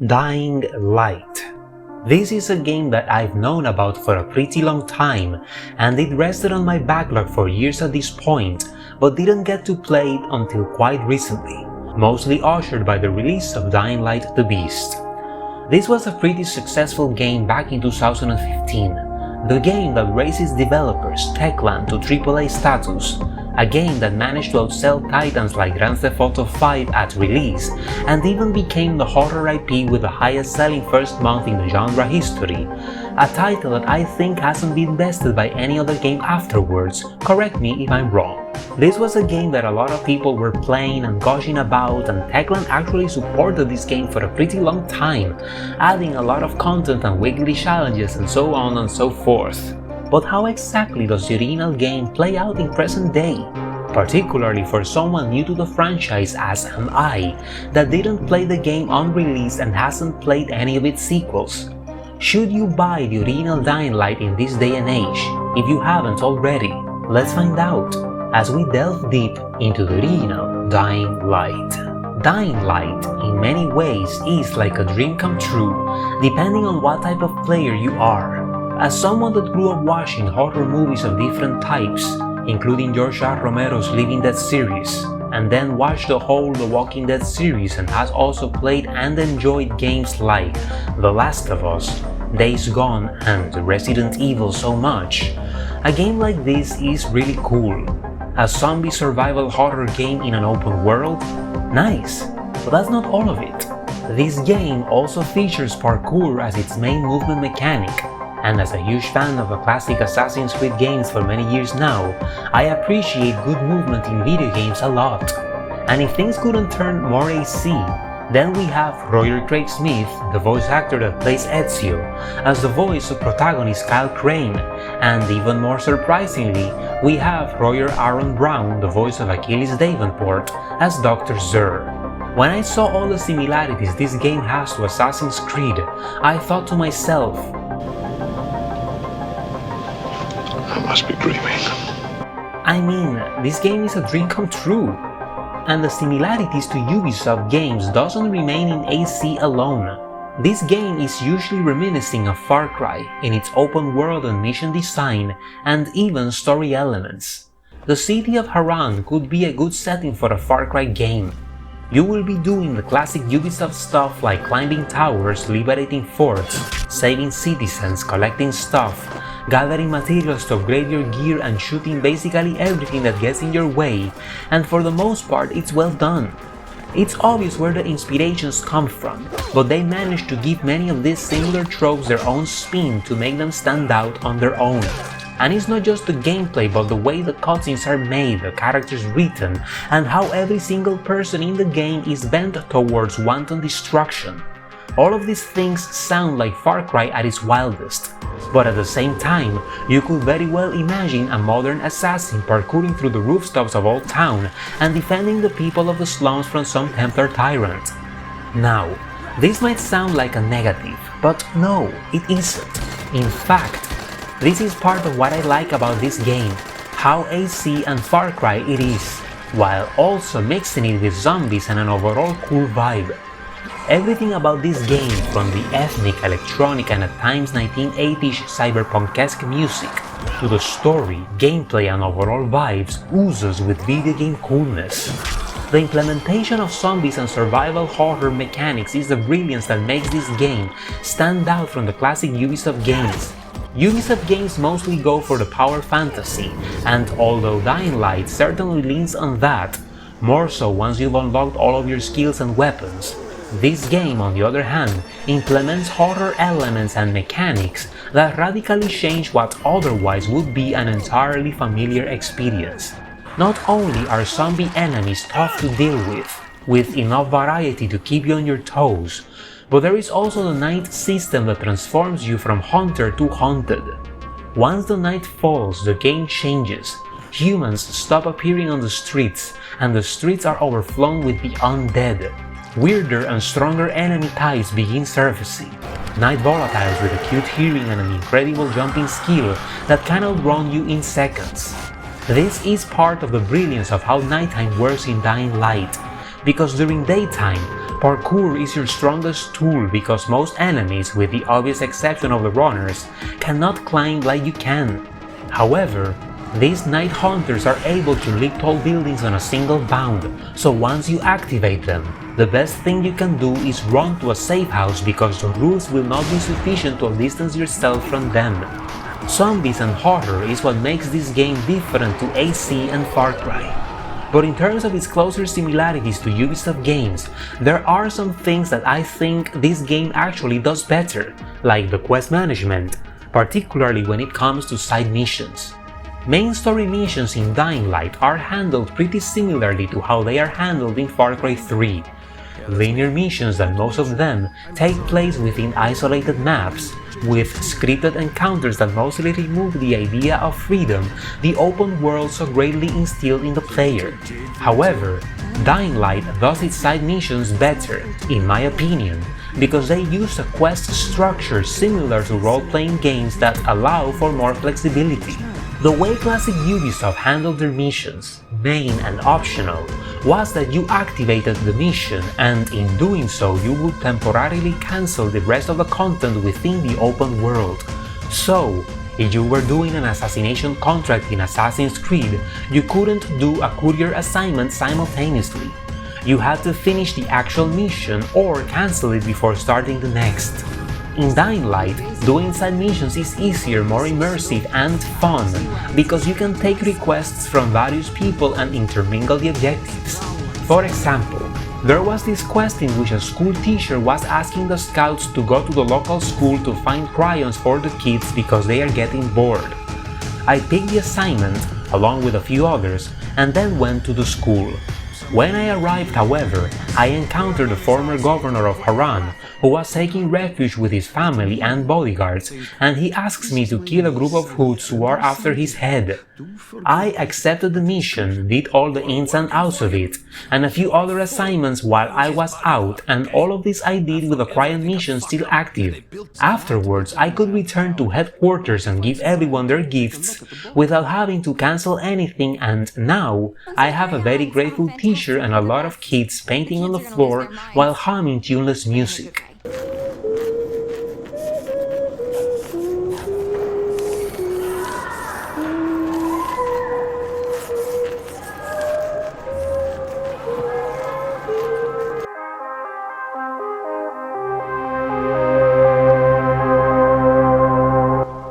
Dying Light. This is a game that I've known about for a pretty long time, and it rested on my backlog for years at this point, but didn't get to play it until quite recently, mostly ushered by the release of Dying Light: The Beast. This was a pretty successful game back in 2015, the game that raised its developers Techland to AAA status, a game that managed to outsell titans like Grand Theft Auto 5 at release, and even became the horror IP with the highest selling first month in the genre history, a title that I think hasn't been bested by any other game afterwards, correct me if I'm wrong. This was a game that a lot of people were playing and gushing about, and Techland actually supported this game for a pretty long time, adding a lot of content and weekly challenges and so on and so forth. But how exactly does the original game play out in present day? Particularly for someone new to the franchise as am I, that didn't play the game on release and hasn't played any of its sequels. Should you buy the original Dying Light in this day and age, if you haven't already? Let's find out, as we delve deep into the original Dying Light. Dying Light, in many ways, is like a dream come true, depending on what type of player you are. As someone that grew up watching horror movies of different types, including George R. Romero's Living Dead series, and then watched the whole The Walking Dead series and has also played and enjoyed games like The Last of Us, Days Gone, and Resident Evil so much, a game like this is really cool. A zombie survival horror game in an open world? Nice, but that's not all of it. This game also features parkour as its main movement mechanic, and as a huge fan of the classic Assassin's Creed games for many years now, I appreciate good movement in video games a lot. And if things couldn't turn more AC, then we have Roger Craig Smith, the voice actor that plays Ezio, as the voice of protagonist Kyle Crane, and even more surprisingly, we have Roger Aaron Brown, the voice of Achilles Davenport, as Dr. Zur. When I saw all the similarities this game has to Assassin's Creed, I thought to myself, I must be dreaming. I mean, this game is a dream come true. And the similarities to Ubisoft games doesn't remain in AC alone. This game is usually reminiscing of Far Cry in its open world and mission design, and even story elements. The city of Harran could be a good setting for a Far Cry game. You will be doing the classic Ubisoft stuff like climbing towers, liberating forts, saving citizens, collecting stuff, gathering materials to upgrade your gear, and shooting basically everything that gets in your way, and for the most part it's well done. It's obvious where the inspirations come from, but they managed to give many of these similar tropes their own spin to make them stand out on their own. And it's not just the gameplay, but the way the cutscenes are made, the characters written, and how every single person in the game is bent towards wanton destruction. All of these things sound like Far Cry at its wildest, but at the same time, you could very well imagine a modern assassin parkouring through the rooftops of Old Town and defending the people of the slums from some Templar tyrant. Now, this might sound like a negative, but no, it isn't. In fact, this is part of what I like about this game, how AC and Far Cry it is, while also mixing it with zombies and an overall cool vibe. Everything about this game, from the ethnic, electronic, and at times 1980s cyberpunk-esque music, to the story, gameplay, and overall vibes, oozes with video game coolness. The implementation of zombies and survival horror mechanics is the brilliance that makes this game stand out from the classic Ubisoft games. Ubisoft games mostly go for the power fantasy, and although Dying Light certainly leans on that, more so once you've unlocked all of your skills and weapons, this game, on the other hand, implements horror elements and mechanics that radically change what otherwise would be an entirely familiar experience. Not only are zombie enemies tough to deal with enough variety to keep you on your toes, but there is also the night system that transforms you from hunter to hunted. Once the night falls, the game changes. Humans stop appearing on the streets, and the streets are overflown with the undead. Weirder and stronger enemy types begin surfacing. Night volatiles with a cute hearing and an incredible jumping skill that can outrun you in seconds. This is part of the brilliance of how nighttime works in Dying Light, because during daytime, Parkour is your strongest tool because most enemies, with the obvious exception of the runners, cannot climb like you can. However, these night hunters are able to leap tall buildings on a single bound, so once you activate them, the best thing you can do is run to a safe house because the roofs will not be sufficient to distance yourself from them. Zombies and horror is what makes this game different to AC and Far Cry. But in terms of its closer similarities to Ubisoft games, there are some things that I think this game actually does better, like the quest management, particularly when it comes to side missions. Main story missions in Dying Light are handled pretty similarly to how they are handled in Far Cry 3. Linear missions that most of them take place within isolated maps, with scripted encounters that mostly remove the idea of freedom the open world so greatly instilled in the player. However, Dying Light does its side missions better, in my opinion, because they use a quest structure similar to role-playing games that allow for more flexibility. The way classic Ubisoft handled their missions, main and optional, was that you activated the mission and in doing so you would temporarily cancel the rest of the content within the open world. So, if you were doing an assassination contract in Assassin's Creed, you couldn't do a courier assignment simultaneously. You had to finish the actual mission or cancel it before starting the next. In Dying Light, doing side missions is easier, more immersive and fun, because you can take requests from various people and intermingle the objectives. For example, there was this quest in which a school teacher was asking the scouts to go to the local school to find crayons for the kids because they are getting bored. I picked the assignment, along with a few others, and then went to the school. When I arrived, however, I encountered the former governor of Harran, who was taking refuge with his family and bodyguards, and he asks me to kill a group of hoods who are after his head. I accepted the mission, did all the ins and outs of it, and a few other assignments while I was out, and all of this I did with the Cryon mission still active. Afterwards, I could return to headquarters and give everyone their gifts without having to cancel anything, and now I have a very grateful teacher and a lot of kids painting on the floor while humming tuneless music.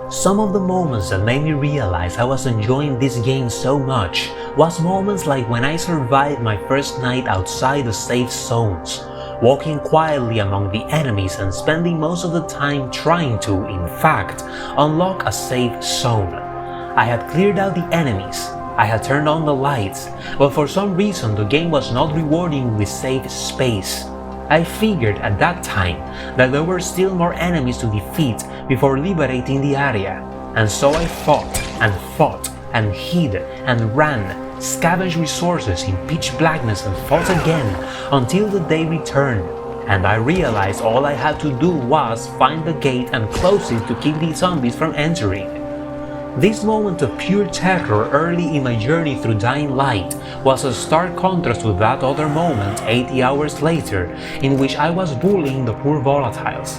Some of the moments that made me realize I was enjoying this game so much was moments like when I survived my first night outside the safe zones, walking quietly among the enemies and spending most of the time trying to, in fact, unlock a safe zone. I had cleared out the enemies, I had turned on the lights, but for some reason the game was not rewarding with safe space. I figured at that time that there were still more enemies to defeat before liberating the area, and so I fought and hid and ran, scavenged resources in pitch blackness and fought again until the day returned, and I realized all I had to do was find the gate and close it to keep the zombies from entering. This moment of pure terror early in my journey through Dying Light was a stark contrast to that other moment 80 hours later in which I was bullying the poor volatiles.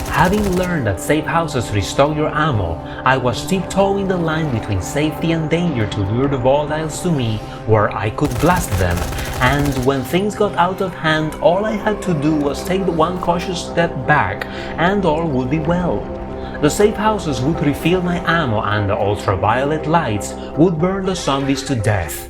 Having learned that safe houses restock your ammo, I was tiptoeing the line between safety and danger to lure the volatiles to me where I could blast them, and when things got out of hand all I had to do was take the one cautious step back and all would be well. The safe houses would refill my ammo and the ultraviolet lights would burn the zombies to death.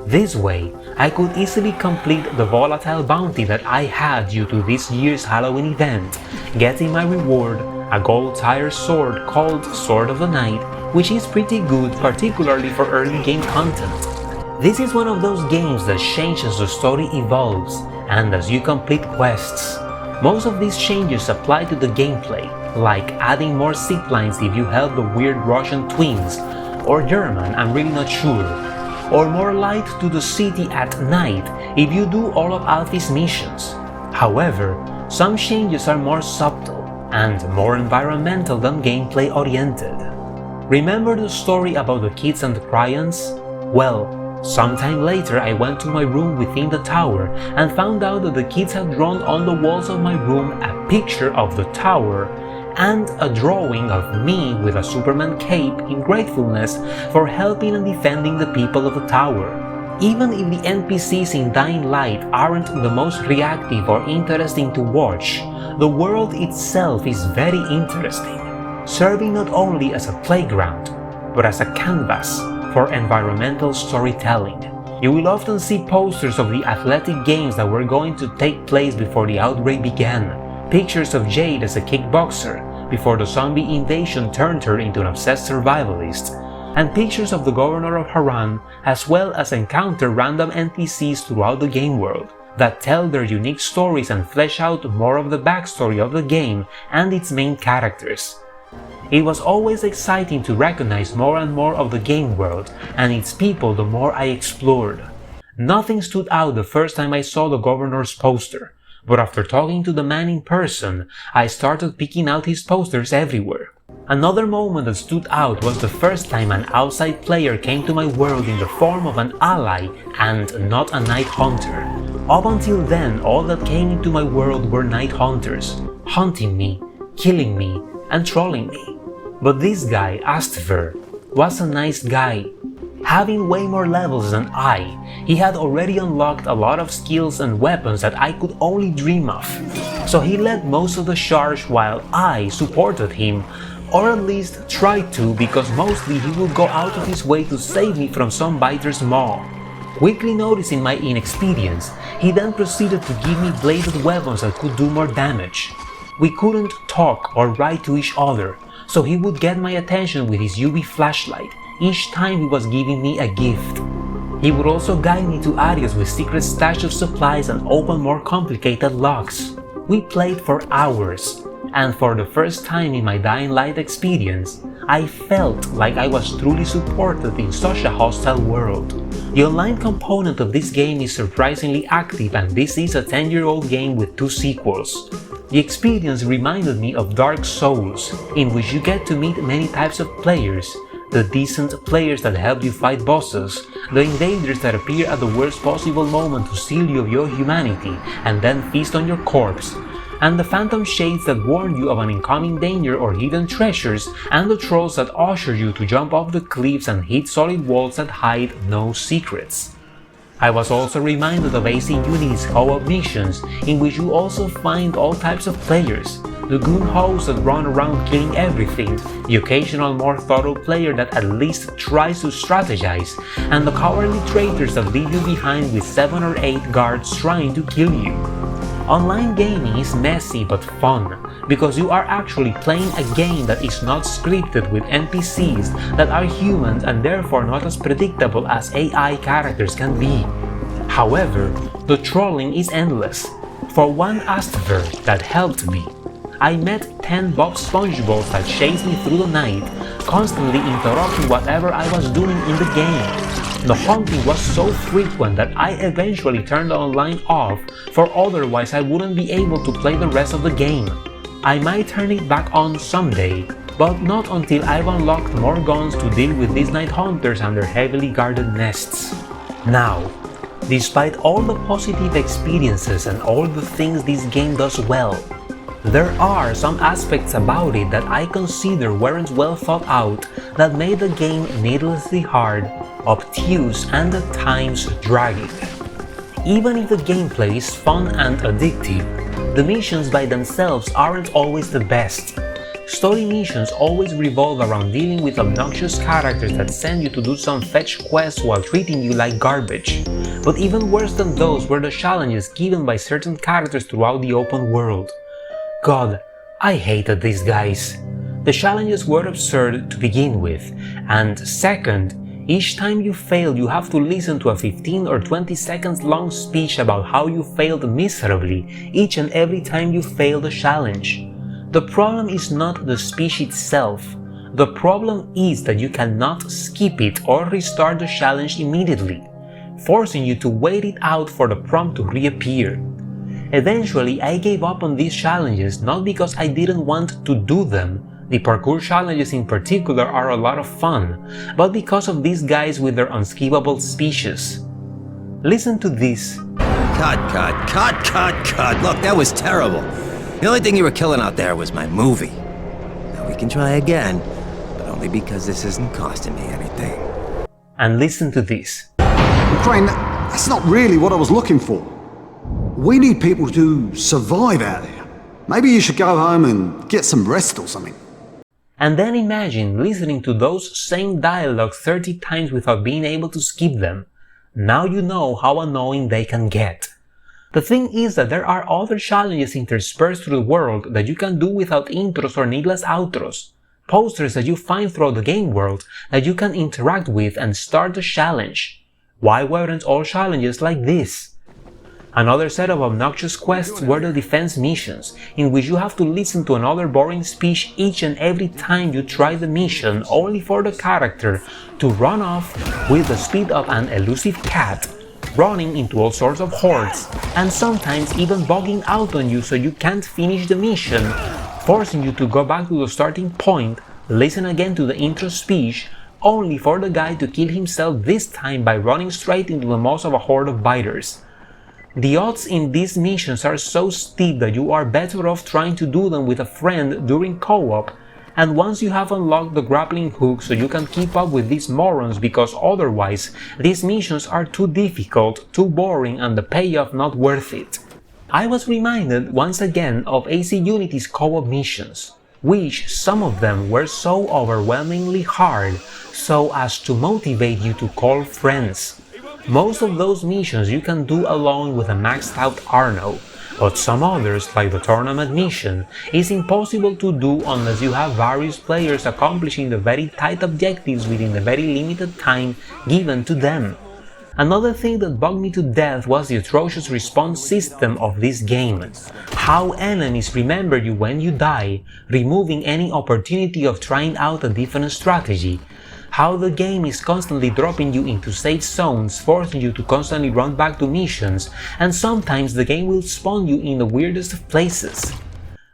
This way, I could easily complete the volatile bounty that I had due to this year's Halloween event, getting my reward, a gold tire sword called Sword of the Night, which is pretty good, particularly for early game content. This is one of those games that changes as the story evolves and as you complete quests. Most of these changes apply to the gameplay, like adding more ziplines if you help the weird Russian twins, or German, I'm really not sure, or more light to the city at night if you do all of Alfie's missions. However, some changes are more subtle and more environmental than gameplay oriented. Remember the story about the kids and the Cryons? Well, Sometime later, I went to my room within the tower and found out that the kids had drawn on the walls of my room a picture of the tower and a drawing of me with a Superman cape in gratefulness for helping and defending the people of the tower. Even if the NPCs in Dying Light aren't the most reactive or interesting to watch, the world itself is very interesting, serving not only as a playground, but as a canvas for environmental storytelling. You will often see posters of the athletic games that were going to take place before the outbreak began, pictures of Jade as a kickboxer before the zombie invasion turned her into an obsessed survivalist, and pictures of the governor of Haran, as well as encounter random NPCs throughout the game world that tell their unique stories and flesh out more of the backstory of the game and its main characters. It was always exciting to recognize more and more of the game world and its people the more I explored. Nothing stood out the first time I saw the governor's poster, but after talking to the man in person, I started picking out his posters everywhere. Another moment that stood out was the first time an outside player came to my world in the form of an ally and not a night hunter. Up until then, all that came into my world were night hunters, hunting me, killing me, and trolling me. But this guy, Astver, was a nice guy. Having way more levels than I, he had already unlocked a lot of skills and weapons that I could only dream of. So he led most of the charge while I supported him, or at least tried to, because mostly he would go out of his way to save me from some biter's maw. Quickly noticing my inexperience, he then proceeded to give me bladed weapons that could do more damage. We couldn't talk or write to each other, so he would get my attention with his UV flashlight each time he was giving me a gift. He would also guide me to areas with secret stash of supplies and open more complicated locks. We played for hours, and for the first time in my Dying Light experience, I felt like I was truly supported in such a hostile world. The online component of this game is surprisingly active, and this is a 10-year-old game with 2 sequels. The experience reminded me of Dark Souls, in which you get to meet many types of players, the decent players that help you fight bosses, the invaders that appear at the worst possible moment to steal you of your humanity and then feast on your corpse, and the phantom shades that warn you of an incoming danger or hidden treasures, and the trolls that usher you to jump off the cliffs and hit solid walls that hide no secrets. I was also reminded of AC Unity's co-op missions, in which you also find all types of players, the goon hosts that run around killing everything, the occasional more thorough player that at least tries to strategize, and the cowardly traitors that leave you behind with 7 or 8 guards trying to kill you. Online gaming is messy but fun, because you are actually playing a game that is not scripted with NPCs that are humans and therefore not as predictable as AI characters can be. However, the trolling is endless. For one Astver that helped me, I met 10 Bob SpongeBobs that chased me through the night, constantly interrupting whatever I was doing in the game. The haunting was so frequent that I eventually turned the online off, for otherwise I wouldn't be able to play the rest of the game. I might turn it back on someday, but not until I've unlocked more guns to deal with these night hunters and their heavily guarded nests. Now, despite all the positive experiences and all the things this game does well, there are some aspects about it that I consider weren't well thought out that made the game needlessly hard, obtuse, and at times dragging. Even if the gameplay is fun and addictive, the missions by themselves aren't always the best. Story missions always revolve around dealing with obnoxious characters that send you to do some fetch quests while treating you like garbage. But even worse than those were the challenges given by certain characters throughout the open world. God, I hated these guys. The challenges were absurd to begin with, and second, each time you fail you have to listen to a 15 or 20 seconds long speech about how you failed miserably each and every time you failed a challenge. The problem is not the speech itself. The problem is that you cannot skip it or restart the challenge immediately, forcing you to wait it out for the prompt to reappear. Eventually, I gave up on these challenges not because I didn't want to do them, The parkour challenges in particular are a lot of fun, but because of these guys with their unskippable speeches. Listen to this. Cut. Look, that was terrible. The only thing you were killing out there was my movie. Now we can try again, but only because this isn't costing me anything. And listen to this. Crane, that's not really what I was looking for. We need people to survive out there. Maybe you should go home and get some rest or something. And then imagine listening to those same dialogues 30 times without being able to skip them. Now you know how annoying they can get. The thing is that there are other challenges interspersed through the world that you can do without intros or needless outros. Posters that you find throughout the game world that you can interact with and start a challenge. Why weren't all challenges like this? Another set of obnoxious quests were the defense missions, in which you have to listen to another boring speech each and every time you try the mission, only for the character to run off with the speed of an elusive cat, running into all sorts of hordes, and sometimes even bugging out on you so you can't finish the mission, forcing you to go back to the starting point, listen again to the intro speech, only for the guy to kill himself this time by running straight into the maws of a horde of biters. The odds in these missions are so steep that you are better off trying to do them with a friend during co-op, and once you have unlocked the grappling hook so you can keep up with these morons, because otherwise these missions are too difficult, too boring, and the payoff not worth it. I was reminded once again of AC Unity's co-op missions, which some of them were so overwhelmingly hard so as to motivate you to call friends. Most of those missions you can do alone with a maxed out Arno, but some others, like the tournament mission, is impossible to do unless you have various players accomplishing the very tight objectives within the very limited time given to them. Another thing that bugged me to death was the atrocious respawn system of this game. How enemies remember you when you die, removing any opportunity of trying out a different strategy. How the game is constantly dropping you into safe zones, forcing you to constantly run back to missions, and sometimes the game will spawn you in the weirdest of places.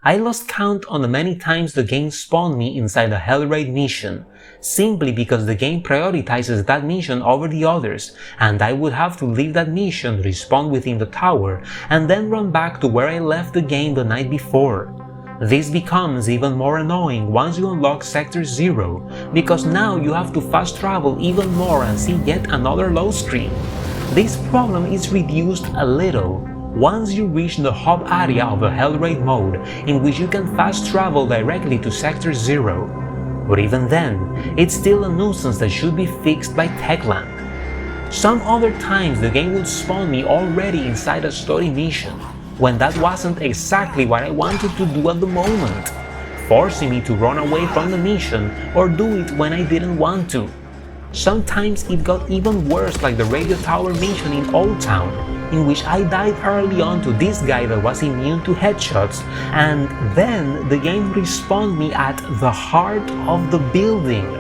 I lost count on the many times the game spawned me inside a Hell Raid mission, simply because the game prioritizes that mission over the others, and I would have to leave that mission, respawn within the tower, and then run back to where I left the game the night before. This becomes even more annoying once you unlock Sector 0, because now you have to fast travel even more and see yet another load screen. This problem is reduced a little once you reach the hub area of the Hell Raid mode, in which you can fast travel directly to Sector 0. But even then, it's still a nuisance that should be fixed by Techland. Some other times the game would spawn me already inside a story mission, when that wasn't exactly what I wanted to do at the moment, forcing me to run away from the mission or do it when I didn't want to. Sometimes it got even worse, like the radio tower mission in Old Town, in which I died early on to this guy that was immune to headshots, and then the game respawned me at the heart of the building,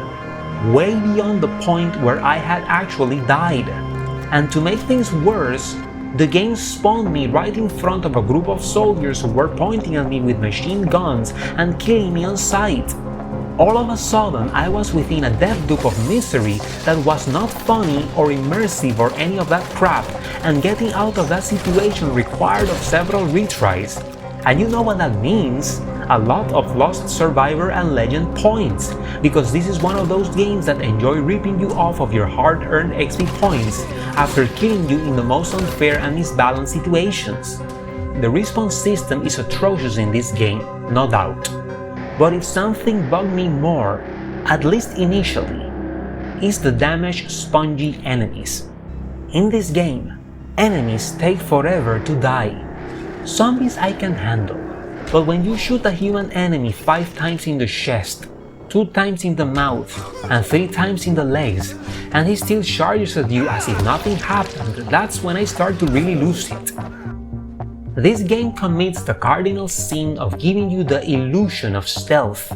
way beyond the point where I had actually died. And to make things worse, the game spawned me right in front of a group of soldiers who were pointing at me with machine guns and killing me on sight. All of a sudden, I was within a death loop of misery that was not funny or immersive or any of that crap, and getting out of that situation required of several retries. And you know what that means? A lot of lost survivor and legend points, because this is one of those games that enjoy ripping you off of your hard-earned XP points after killing you in the most unfair and misbalanced situations. The respawn system is atrocious in this game, no doubt. But if something bugged me more, at least initially, is the damaged spongy enemies. In this game, enemies take forever to die. Zombies I can handle, but when you shoot a human enemy 5 times in the chest, 2 times in the mouth, and 3 times in the legs, and he still charges at you as if nothing happened, that's when I start to really lose it. This game commits the cardinal sin of giving you the illusion of stealth.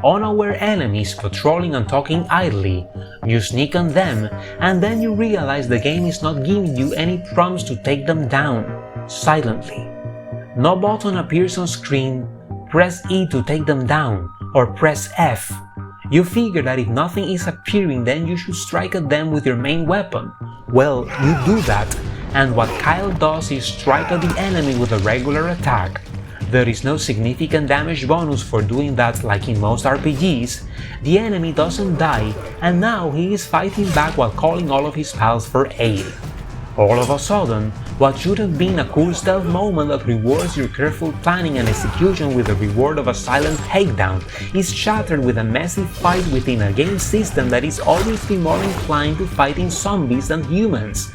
Unaware enemies patrolling and talking idly, you sneak on them, and then you realize the game is not giving you any prompts to take them down, silently. No button appears on screen, press E to take them down, or press F. You figure that if nothing is appearing, then you should strike at them with your main weapon. Well, you do that, and what Kyle does is strike at the enemy with a regular attack. There is no significant damage bonus for doing that like in most RPGs. The enemy doesn't die, and now he is fighting back while calling all of his pals for aid. All of a sudden, what should have been a cool stealth moment that rewards your careful planning and execution with the reward of a silent takedown is shattered with a messy fight within a game system that is obviously more inclined to fighting zombies than humans.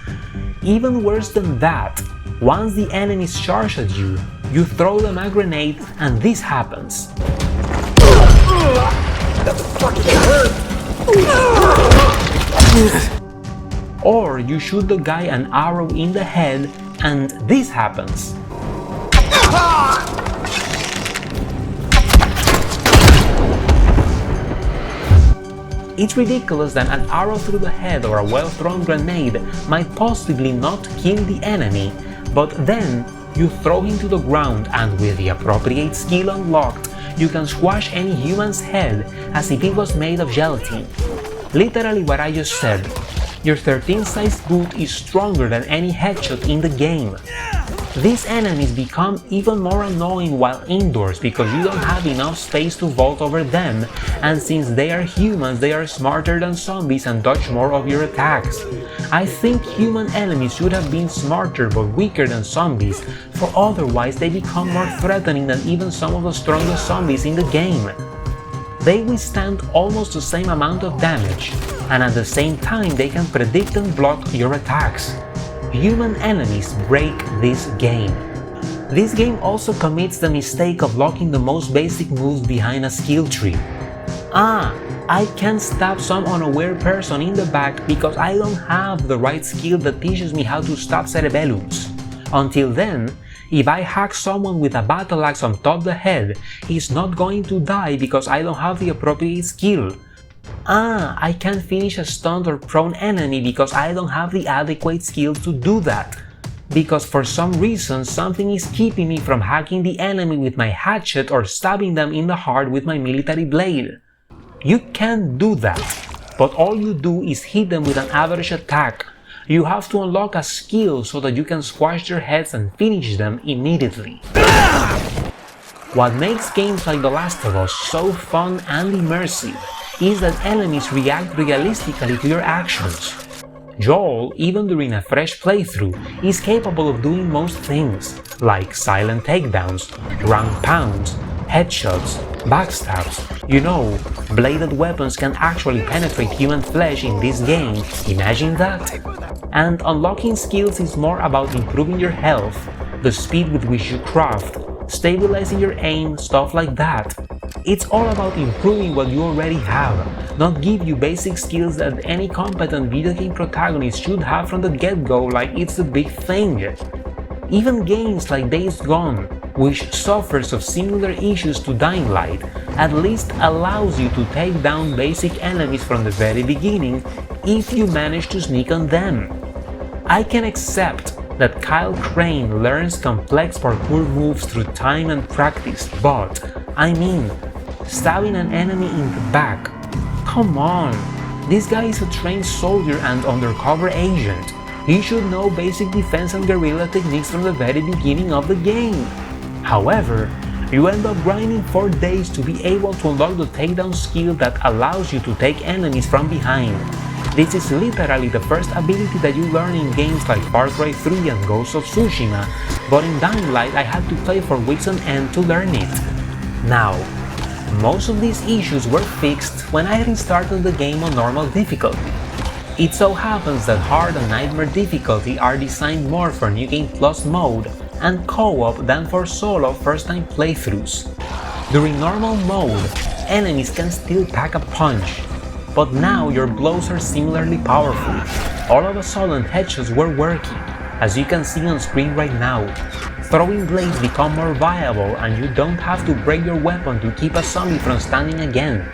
Even worse than that, once the enemies charge at you, you throw them a grenade and this happens. Or you shoot the guy an arrow in the head and this happens. It's ridiculous that an arrow through the head or a well-thrown grenade might possibly not kill the enemy, but then you throw him to the ground and with the appropriate skill unlocked, you can squash any human's head as if it was made of gelatin. Literally what I just said. Your 13-sized boot is stronger than any headshot in the game. These enemies become even more annoying while indoors because you don't have enough space to vault over them, and since they are humans, they are smarter than zombies and dodge more of your attacks. I think human enemies should have been smarter but weaker than zombies, for otherwise they become more threatening than even some of the strongest zombies in the game. They withstand almost the same amount of damage, and at the same time they can predict and block your attacks. Human enemies break this game. This game also commits the mistake of locking the most basic moves behind a skill tree. I can't stab some unaware person in the back because I don't have the right skill that teaches me how to stab cerebellums. Until then, if I hack someone with a battle axe on top the head, he's not going to die because I don't have the appropriate skill. I can't finish a stunned or prone enemy because I don't have the adequate skill to do that. Because for some reason something is keeping me from hacking the enemy with my hatchet or stabbing them in the heart with my military blade. You can't do that, but all you do is hit them with an average attack. You have to unlock a skill so that you can squash their heads and finish them immediately. What makes games like The Last of Us so fun and immersive is that enemies react realistically to your actions. Joel, even during a fresh playthrough, is capable of doing most things, like silent takedowns, ground pounds, headshots, backstabs. You know, bladed weapons can actually penetrate human flesh in this game, imagine that? And unlocking skills is more about improving your health, the speed with which you craft, stabilizing your aim, stuff like that. It's all about improving what you already have, not give you basic skills that any competent video game protagonist should have from the get-go like it's the big thing. Even games like Days Gone, which suffers of similar issues to Dying Light, at least allows you to take down basic enemies from the very beginning if you manage to sneak on them. I can accept that Kyle Crane learns complex parkour moves through time and practice, but, I mean, stabbing an enemy in the back? Come on! This guy is a trained soldier and undercover agent. He should know basic defense and guerrilla techniques from the very beginning of the game. However, you end up grinding for days to be able to unlock the takedown skill that allows you to take enemies from behind. This is literally the first ability that you learn in games like Far Cry 3 and Ghost of Tsushima, but in Dying Light I had to play for weeks on end to learn it. Now, most of these issues were fixed when I restarted the game on normal difficulty. It so happens that hard and nightmare difficulty are designed more for New Game Plus mode and co-op than for solo first-time playthroughs. During normal mode, enemies can still pack a punch, but now your blows are similarly powerful. All of a sudden headshots were working, as you can see on screen right now. Throwing blades become more viable and you don't have to break your weapon to keep a zombie from standing again.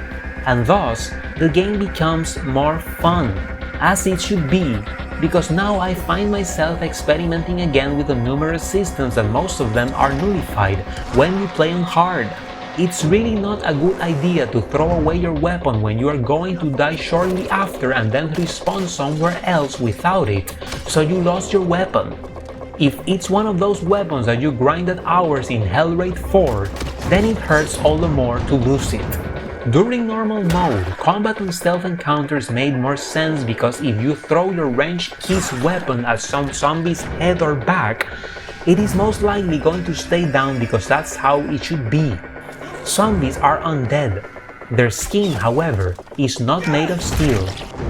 And thus, the game becomes more fun, as it should be, because now I find myself experimenting again with the numerous systems and most of them are nullified when you play on hard. It's really not a good idea to throw away your weapon when you are going to die shortly after and then respawn somewhere else without it, so you lost your weapon. If it's one of those weapons that you grinded hours in Hellraid 4, then it hurts all the more to lose it. During normal mode, combat and stealth encounters made more sense because if you throw your ranged key's weapon at some zombie's head or back, it is most likely going to stay down because that's how it should be. Zombies are undead. Their skin, however, is not made of steel.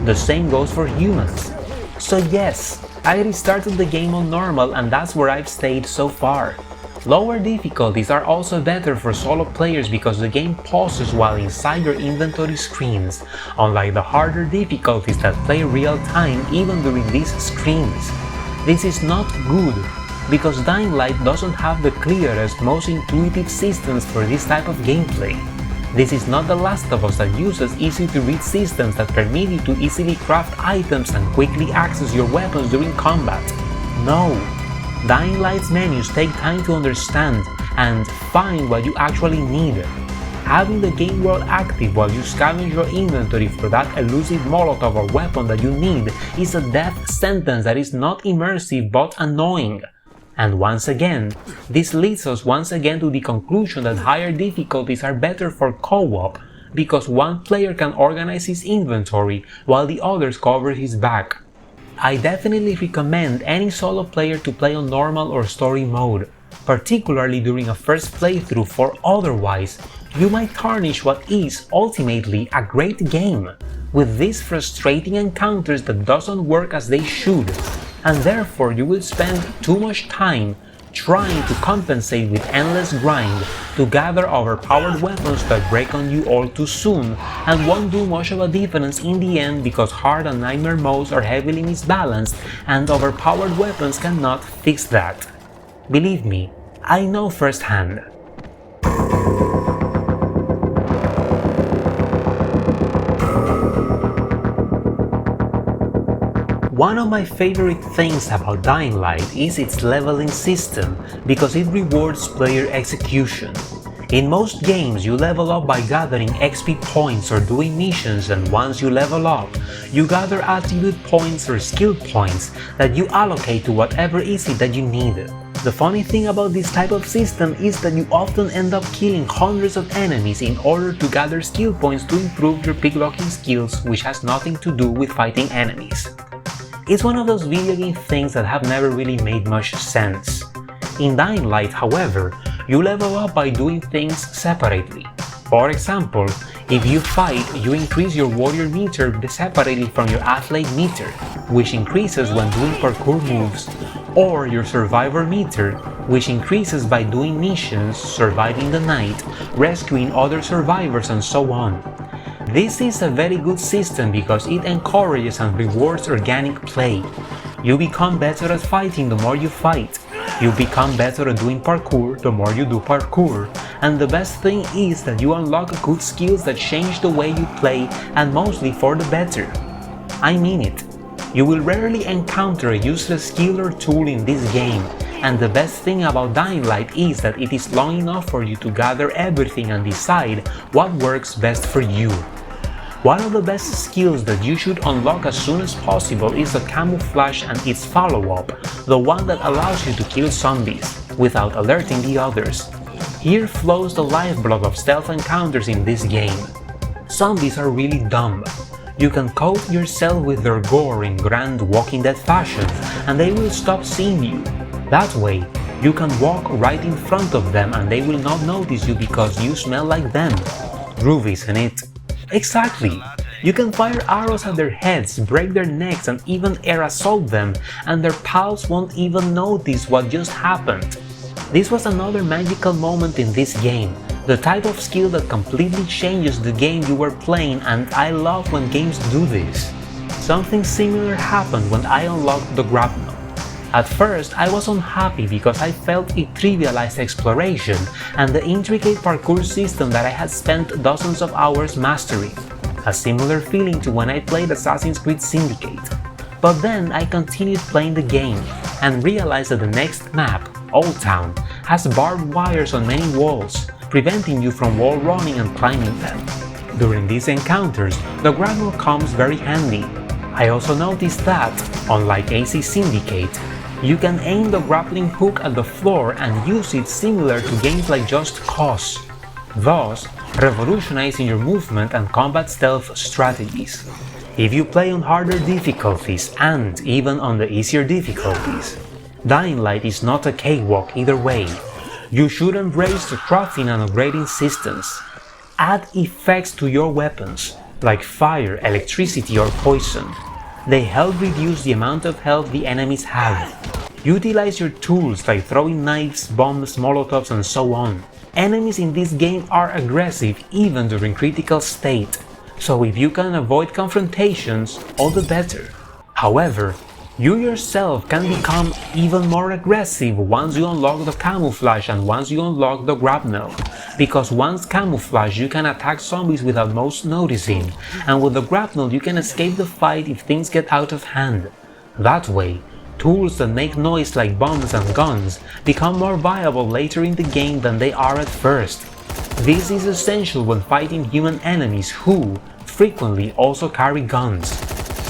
The same goes for humans. So yes, I restarted the game on normal and that's where I've stayed so far. Lower difficulties are also better for solo players because the game pauses while inside your inventory screens, unlike the harder difficulties that play real time even during these screens. This is not good, because Dying Light doesn't have the clearest, most intuitive systems for this type of gameplay. This is not The Last of Us that uses easy-to-read systems that permit you to easily craft items and quickly access your weapons during combat. No. Dying Light's menus take time to understand and find what you actually need. Having the game world active while you scavenge your inventory for that elusive Molotov or weapon that you need is a death sentence that is not immersive but annoying. And once again, this leads us once again to the conclusion that higher difficulties are better for co-op, because one player can organize his inventory while the others cover his back. I definitely recommend any solo player to play on normal or story mode, particularly during a first playthrough, for otherwise, you might tarnish what is ultimately a great game, with these frustrating encounters that doesn't work as they should, and therefore you will spend too much time trying to compensate with endless grind to gather overpowered weapons that break on you all too soon and won't do much of a difference in the end because hard and nightmare modes are heavily misbalanced and overpowered weapons cannot fix that. Believe me, I know firsthand. One of my favorite things about Dying Light is its leveling system, because it rewards player execution. In most games, you level up by gathering XP points or doing missions, and once you level up, you gather attribute points or skill points that you allocate to whatever is it that you need. The funny thing about this type of system is that you often end up killing hundreds of enemies in order to gather skill points to improve your picklocking skills, which has nothing to do with fighting enemies. It's one of those video game things that have never really made much sense. In Dying Light, however, you level up by doing things separately. For example, if you fight, you increase your warrior meter separately from your athlete meter, which increases when doing parkour moves, or your survivor meter, which increases by doing missions, surviving the night, rescuing other survivors, and so on. This is a very good system because it encourages and rewards organic play. You become better at fighting the more you fight. You become better at doing parkour the more you do parkour. And the best thing is that you unlock good skills that change the way you play, and mostly for the better. I mean it. You will rarely encounter a useless skill or tool in this game, and the best thing about Dying Light is that it is long enough for you to gather everything and decide what works best for you. One of the best skills that you should unlock as soon as possible is the camouflage and its follow-up, the one that allows you to kill zombies without alerting the others. Here flows the lifeblood of stealth encounters in this game. Zombies are really dumb. You can coat yourself with their gore in grand Walking Dead fashion, and they will stop seeing you. That way, you can walk right in front of them and they will not notice you because you smell like them. Groovy, isn't it? Exactly! You can fire arrows at their heads, break their necks, and even air assault them, and their pals won't even notice what just happened. This was another magical moment in this game, the type of skill that completely changes the game you were playing, and I love when games do this. Something similar happened when I unlocked the grapnel. At first, I was unhappy because I felt it trivialized exploration and the intricate parkour system that I had spent dozens of hours mastering. A similar feeling to when I played Assassin's Creed Syndicate. But then I continued playing the game and realized that the next map, Old Town, has barbed wires on many walls, preventing you from wall running and climbing them. During these encounters, the grapnel comes very handy. I also noticed that, unlike AC Syndicate, you can aim the grappling hook at the floor and use it similar to games like Just Cause, thus revolutionizing your movement and combat stealth strategies. If you play on harder difficulties and even on the easier difficulties, Dying Light is not a cakewalk either way. You should embrace the crafting and upgrading systems. Add effects to your weapons, like fire, electricity or poison. They help reduce the amount of health the enemies have. Utilize your tools like throwing knives, bombs, molotovs and so on. Enemies in this game are aggressive even during critical state, so if you can avoid confrontations, all the better. However, you yourself can become even more aggressive once you unlock the camouflage and once you unlock the grapnel, because once camouflage you can attack zombies without most noticing, and with the grapnel you can escape the fight if things get out of hand. That way, tools that make noise like bombs and guns become more viable later in the game than they are at first. This is essential when fighting human enemies who, frequently, also carry guns.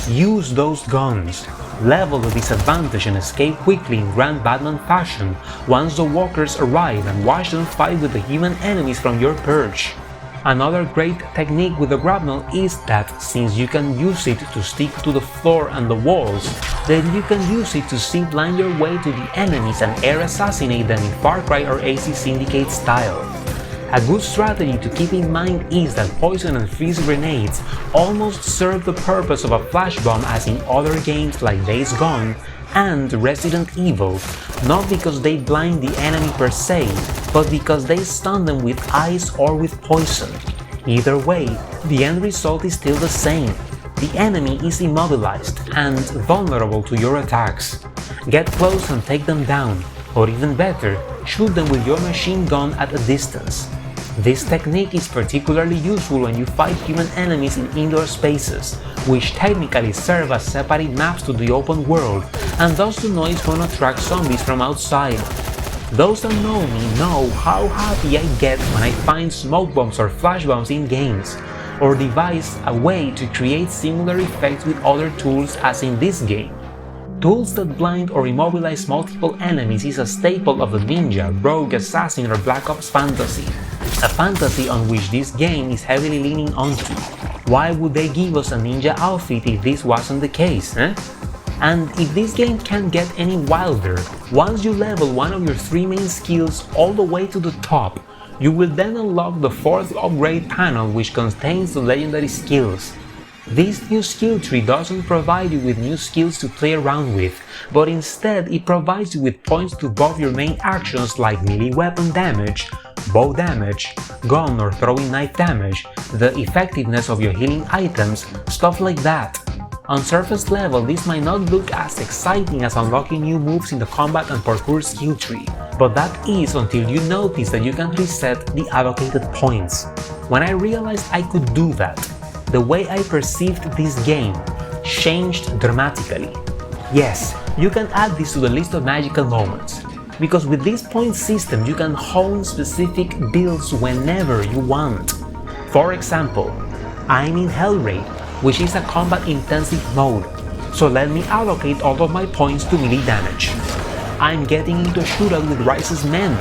Use those guns. Level the disadvantage and escape quickly in Grand Batman fashion once the walkers arrive and watch them fight with the human enemies from your perch. Another great technique with the grapnel is that since you can use it to stick to the floor and the walls, then you can use it to zip line your way to the enemies and air assassinate them in Far Cry or AC Syndicate style. A good strategy to keep in mind is that poison and freeze grenades almost serve the purpose of a flash bomb as in other games like Days Gone and Resident Evil, not because they blind the enemy per se, but because they stun them with ice or with poison. Either way, the end result is still the same. The enemy is immobilized and vulnerable to your attacks. Get close and take them down, or even better, shoot them with your machine gun at a distance. This technique is particularly useful when you fight human enemies in indoor spaces, which technically serve as separate maps to the open world, and thus the noise won't attract zombies from outside. Those that know me know how happy I get when I find smoke bombs or flash bombs in games, or devise a way to create similar effects with other tools as in this game. Tools that blind or immobilize multiple enemies is a staple of the ninja, rogue, assassin or Black Ops fantasy. A fantasy on which this game is heavily leaning onto. Why would they give us a ninja outfit if this wasn't the case, eh? And if this game can't get any wilder, once you level one of your 3 main skills all the way to the top, you will then unlock the 4th upgrade panel which contains the legendary skills. This new skill tree doesn't provide you with new skills to play around with, but instead it provides you with points to buff your main actions like melee weapon damage, bow damage, gun or throwing knife damage, the effectiveness of your healing items, stuff like that. On surface level, this might not look as exciting as unlocking new moves in the combat and parkour skill tree, but that is until you notice that you can reset the allocated points. When I realized I could do that, the way I perceived this game changed dramatically. Yes, you can add this to the list of magical moments, because with this point system you can hone specific builds whenever you want. For example, I'm in Hellraid, which is a combat intensive mode, so let me allocate all of my points to melee damage. I'm getting into a shootout with Rise's men,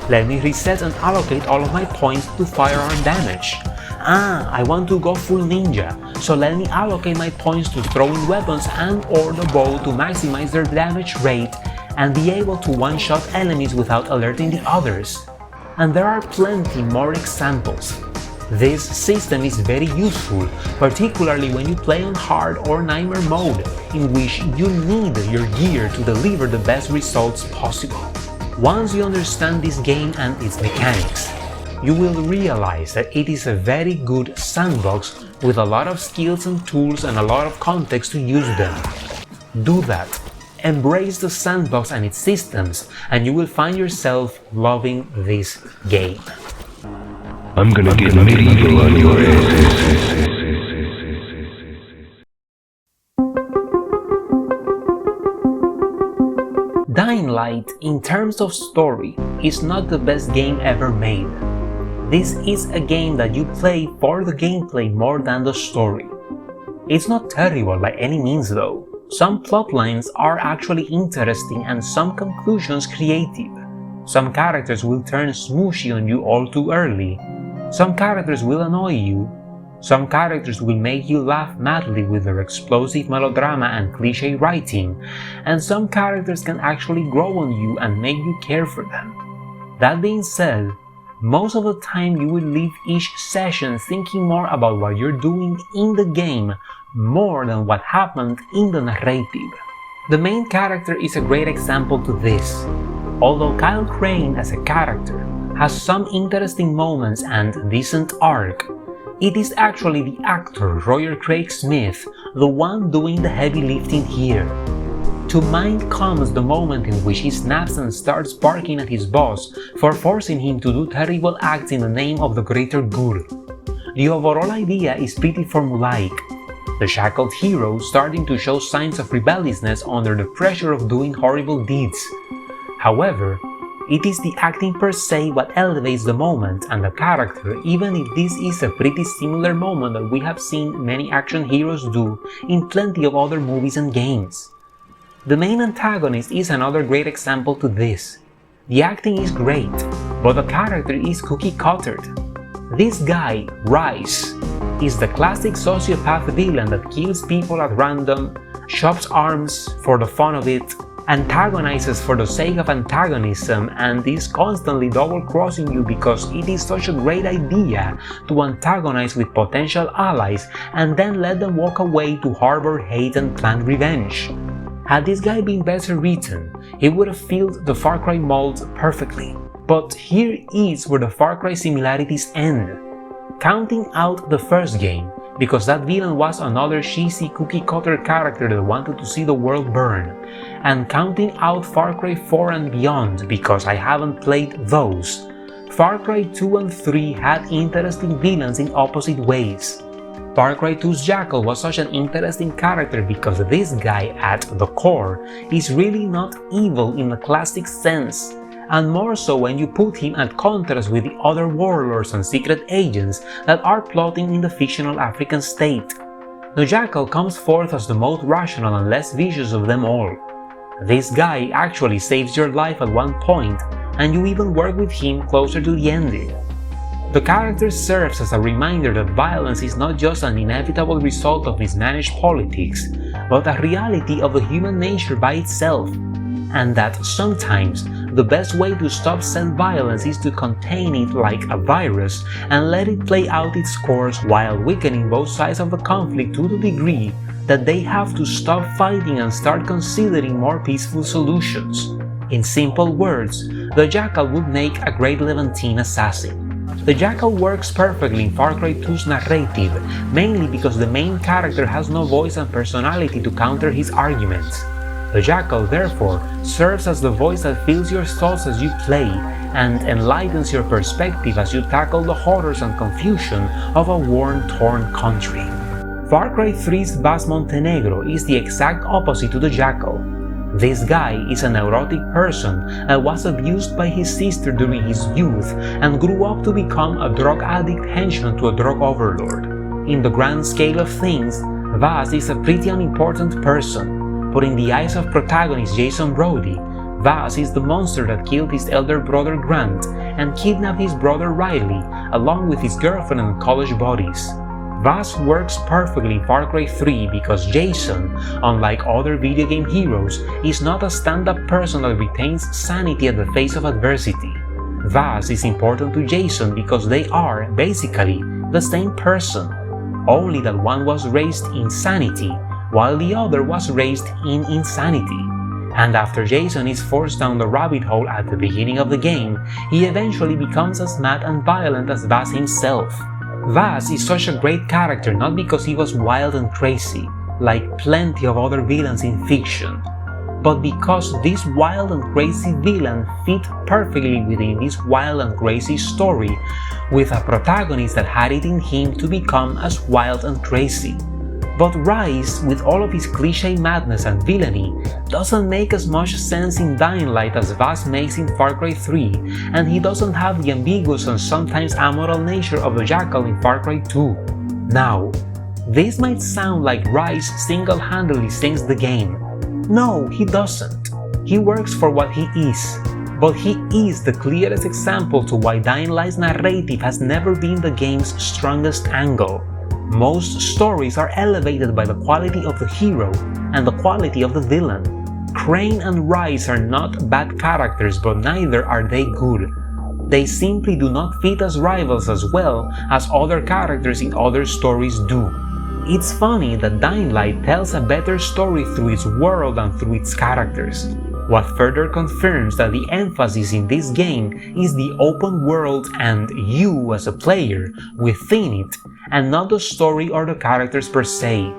let me reset and allocate all of my points to firearm damage. I want to go full ninja, so let me allocate my points to throwing weapons and or the bow to maximize their damage rate and be able to one-shot enemies without alerting the others. And there are plenty more examples. This system is very useful, particularly when you play on hard or nightmare mode, in which you need your gear to deliver the best results possible. Once you understand this game and its mechanics, you will realize that it is a very good sandbox with a lot of skills and tools and a lot of context to use them. Do that. Embrace the sandbox and its systems, and you will find yourself loving this game. I'm gonna get medieval on your ass. Dying Light, in terms of story, is not the best game ever made. This is a game that you play for the gameplay more than the story. It's not terrible by any means though. Some plotlines are actually interesting and some conclusions creative. Some characters will turn smooshy on you all too early. Some characters will annoy you. Some characters will make you laugh madly with their explosive melodrama and cliché writing, and some characters can actually grow on you and make you care for them. That being said, most of the time you will leave each session thinking more about what you're doing in the game more than what happened in the narrative. The main character is a great example to this. Although Kyle Crane as a character has some interesting moments and decent arc, it is actually the actor Roger Craig Smith the one doing the heavy lifting here. To mind comes the moment in which he snaps and starts barking at his boss for forcing him to do terrible acts in the name of the greater good. The overall idea is pretty formulaic. The shackled hero starting to show signs of rebelliousness under the pressure of doing horrible deeds. However, it is the acting per se what elevates the moment and the character, even if this is a pretty similar moment that we have seen many action heroes do in plenty of other movies and games. The main antagonist is another great example to this. The acting is great, but the character is cookie-cuttered. This guy, Rice, is the classic sociopath villain that kills people at random, chops arms for the fun of it, antagonizes for the sake of antagonism, and is constantly double-crossing you because it is such a great idea to antagonize with potential allies and then let them walk away to harbor hate and plan revenge. Had this guy been better written, he would have filled the Far Cry mold perfectly. But here is where the Far Cry similarities end. Counting out the first game, because that villain was another cheesy cookie-cutter character that wanted to see the world burn, and counting out Far Cry 4 and beyond because I haven't played those, Far Cry 2 and 3 had interesting villains in opposite ways. Far Cry 2's Jackal was such an interesting character because this guy at the core is really not evil in the classic sense, and more so when you put him at contrast with the other warlords and secret agents that are plotting in the fictional African state. The Jackal comes forth as the most rational and less vicious of them all. This guy actually saves your life at one point, and you even work with him closer to the ending. The character serves as a reminder that violence is not just an inevitable result of mismanaged politics, but a reality of the human nature by itself, and that sometimes the best way to stop said violence is to contain it like a virus and let it play out its course while weakening both sides of the conflict to the degree that they have to stop fighting and start considering more peaceful solutions. In simple words, the Jackal would make a great Levantine assassin. The Jackal works perfectly in Far Cry 2's narrative, mainly because the main character has no voice and personality to counter his arguments. The Jackal, therefore, serves as the voice that fills your thoughts as you play and enlightens your perspective as you tackle the horrors and confusion of a war-torn country. Far Cry 3's Vaz Montenegro is the exact opposite to the Jackal. This guy is a neurotic person that was abused by his sister during his youth and grew up to become a drug addict henchman to a drug overlord. In the grand scale of things, Vaz is a pretty unimportant person. But in the eyes of protagonist Jason Brody, Vaz is the monster that killed his elder brother Grant and kidnapped his brother Riley along with his girlfriend and college buddies. Vaz works perfectly in Far Cry 3 because Jason, unlike other video game heroes, is not a stand-up person that retains sanity at the face of adversity. Vaz is important to Jason because they are, basically, the same person, only that one was raised in sanity while the other was raised in insanity. And after Jason is forced down the rabbit hole at the beginning of the game, he eventually becomes as mad and violent as Vaz himself. Vaz is such a great character not because he was wild and crazy, like plenty of other villains in fiction, but because this wild and crazy villain fit perfectly within this wild and crazy story with a protagonist that had it in him to become as wild and crazy. But Rise, with all of his cliché madness and villainy, doesn't make as much sense in Dying Light as Vaas makes in Far Cry 3, and he doesn't have the ambiguous and sometimes amoral nature of the Jackal in Far Cry 2. Now, this might sound like Rise single-handedly sinks the game. No, he doesn't. He works for what he is. But he is the clearest example to why Dying Light's narrative has never been the game's strongest angle. Most stories are elevated by the quality of the hero and the quality of the villain. Crane and Rise are not bad characters, but neither are they good. They simply do not fit as rivals as well as other characters in other stories do. It's funny that Dying Light tells a better story through its world than through its characters. What further confirms that the emphasis in this game is the open world and you as a player within it, and not the story or the characters per se.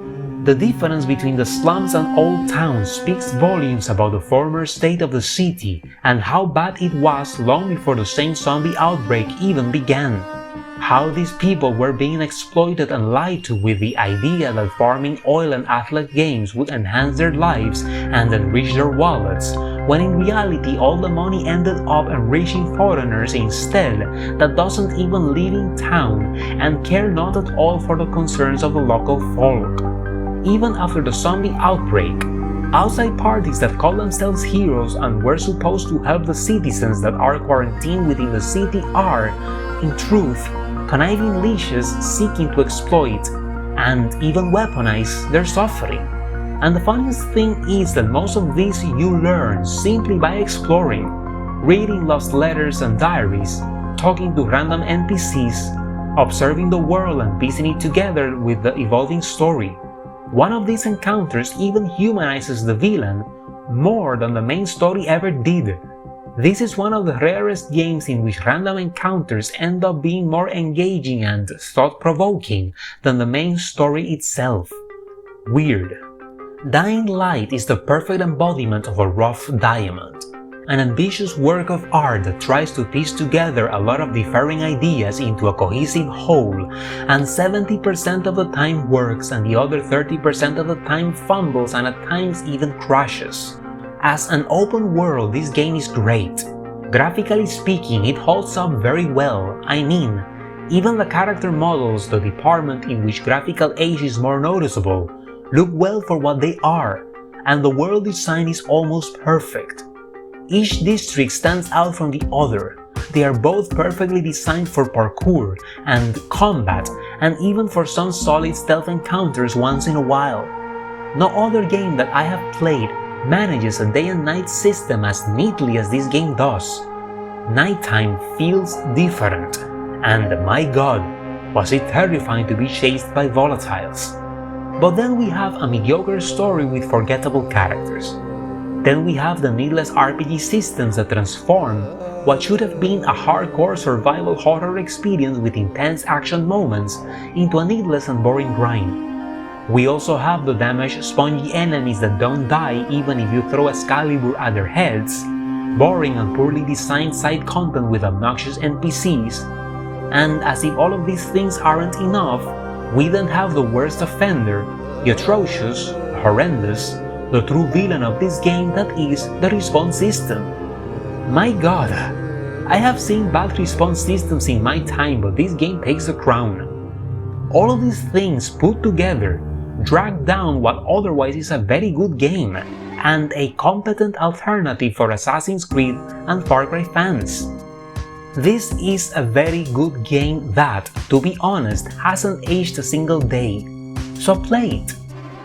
The difference between the slums and old towns speaks volumes about the former state of the city and how bad it was long before the same zombie outbreak even began. How these people were being exploited and lied to with the idea that farming oil and athlete games would enhance their lives and enrich their wallets, when in reality all the money ended up enriching foreigners instead that doesn't even live in town and care not at all for the concerns of the local folk. Even after the zombie outbreak, outside parties that call themselves heroes and were supposed to help the citizens that are quarantined within the city are, in truth, conniving leeches seeking to exploit and even weaponize their suffering. And the funniest thing is that most of this you learn simply by exploring, reading lost letters and diaries, talking to random NPCs, observing the world and piecing it together with the evolving story. One of these encounters even humanizes the villain more than the main story ever did. This is one of the rarest games in which random encounters end up being more engaging and thought-provoking than the main story itself. Weird. Dying Light is the perfect embodiment of a rough diamond, an ambitious work of art that tries to piece together a lot of differing ideas into a cohesive whole, and 70% of the time works and the other 30% of the time fumbles and at times even crashes. As an open world, this game is great. Graphically speaking, it holds up very well. I mean, even the character models, the department in which graphical age is more noticeable, look well for what they are, and the world design is almost perfect. Each district stands out from the other. They are both perfectly designed for parkour and combat, and even for some solid stealth encounters once in a while. No other game that I have played manages a day and night system as neatly as this game does. Nighttime feels different, and my god, was it terrifying to be chased by volatiles. But then we have a mediocre story with forgettable characters. Then we have the needless RPG systems that transform what should have been a hardcore survival horror experience with intense action moments into a needless and boring grind. We also have the damaged, spongy enemies that don't die even if you throw Excalibur at their heads, boring and poorly designed side content with obnoxious NPCs, and as if all of these things aren't enough, we then have the worst offender, the atrocious, the horrendous, the true villain of this game that is the respawn system. My god, I have seen bad respawn systems in my time, but this game takes the crown. All of these things put together drag down what otherwise is a very good game, and a competent alternative for Assassin's Creed and Far Cry fans. This is a very good game that, to be honest, hasn't aged a single day. So play it.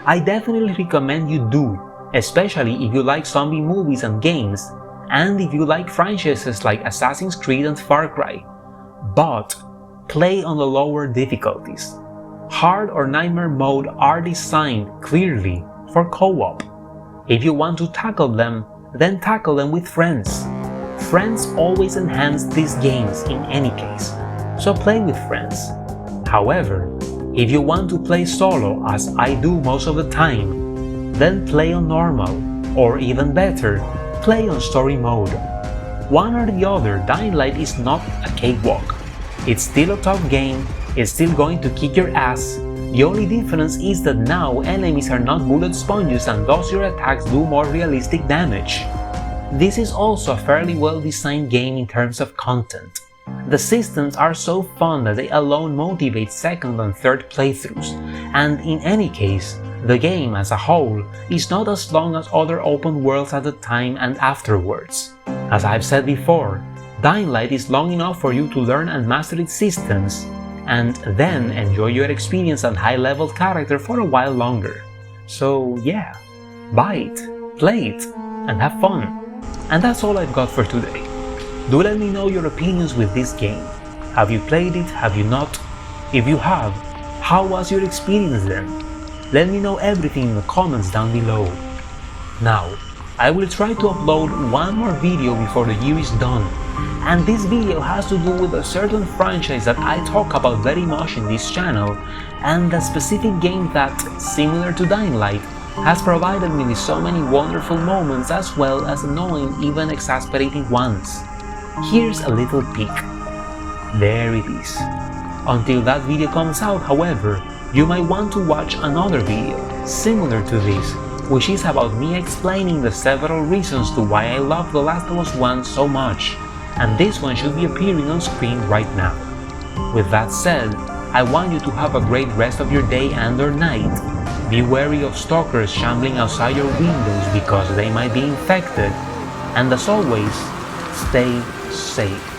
I definitely recommend you do, especially if you like zombie movies and games, and if you like franchises like Assassin's Creed and Far Cry. But play on the lower difficulties. Hard or Nightmare mode are designed clearly for co-op. If you want to tackle them, then tackle them with friends. Friends always enhance these games in any case, so play with friends. However, if you want to play solo, as I do most of the time, then play on normal, or even better, play on story mode. One or the other, Dying Light is not a cakewalk. It's still a tough game, it's still going to kick your ass, The only difference is that now enemies are not bullet sponges and thus your attacks do more realistic damage. This is also a fairly well designed game in terms of content. The systems are so fun that they alone motivate second and third playthroughs, and in any case, the game as a whole is not as long as other open worlds at the time and afterwards. As I've said before, Dying Light is long enough for you to learn and master its systems, and then enjoy your experience and high-level character for a while longer. So yeah, buy it, play it, and have fun. And that's all I've got for today. Do let me know your opinions with this game. Have you played it? Have you not? If you have, how was your experience then? Let me know everything in the comments down below. Now, I will try to upload one more video before the year is done, and this video has to do with a certain franchise that I talk about very much in this channel, and a specific game that, similar to Dying Light, has provided me with so many wonderful moments as well as annoying, even exasperating ones. Here's a little peek. There it is. Until that video comes out, however, you might want to watch another video, similar to this, which is about me explaining the several reasons to why I love The Last of Us 1 so much, and this one should be appearing on screen right now. With that said, I want you to have a great rest of your day and or night. Be wary of stalkers shambling outside your windows because they might be infected, and as always, stay safe.